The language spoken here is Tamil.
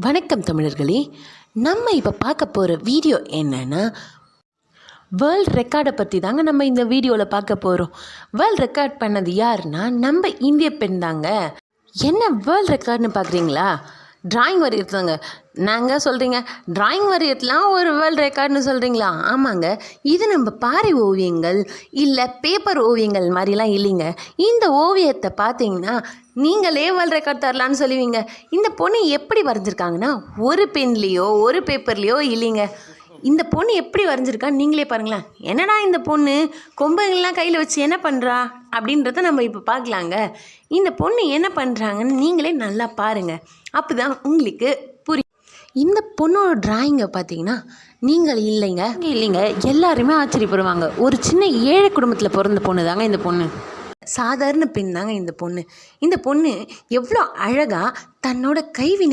வணக்கம் தமிழர்களே. நம்ம இப்போ பார்க்க போகிற வீடியோ என்னென்னா வேர்ல்ட் ரெக்கார்டை பற்றி தாங்க நம்ம இந்த வீடியோவில் பார்க்க போகிறோம். வேர்ல்ட் ரெக்கார்ட் பண்ணது யாருன்னா நம்ம இந்திய பெண் தாங்க. என்ன வேர்ல்ட் ரெக்கார்ட்னு பார்க்குறீங்களா? ட்ராயிங் வரைகிறதாங்க. நாங்கள் சொல்கிறீங்க ட்ராயிங் வரைகிறதுலாம் ஒரு வேர்ல்ட் ரெக்கார்ட்னு சொல்கிறீங்களா? ஆமாங்க, இது நம்ம பாறை ஓவியங்கள் இல்லை பேப்பர் ஓவியங்கள் மாதிரிலாம் இல்லைங்க. இந்த ஓவியத்தை பார்த்தீங்கன்னா நீங்களே வேர்ல்ட் ரெக்கார்ட் தரலான்னு சொல்லுவீங்க. இந்த பொண்ணு எப்படி வரைஞ்சிருக்காங்கன்னா ஒரு பென்லேயோ ஒரு பேப்பர்லேயோ இல்லைங்க. இந்த பொண்ணு எப்படி வரைஞ்சிருக்கான்னு நீங்களே பாருங்களேன். என்னடா இந்த பொண்ணு கொம்புங்கள்லாம் கையில் வச்சு என்ன பண்ணுறா அப்படின்றத நம்ம இப்போ பார்க்கலாங்க. இந்த பொண்ணு என்ன பண்ணுறாங்கன்னு நீங்களே நல்லா பாருங்கள், அப்போ தான் உங்களுக்கு புரியும். இந்த பொண்ணோட டிராயிங்கை பார்த்தீங்கன்னா நீங்கள் இல்லைங்க எல்லாருமே ஆச்சரியப்படுவாங்க. ஒரு சின்ன ஏழை குடும்பத்தில் பிறந்த பொண்ணு தாங்க இந்த பொண்ணு. சாதாரண பெண் தாங்க இந்த பொண்ணு. இந்த பொண்ணு எவ்வளோ அழகாக தன்னோட கைவினை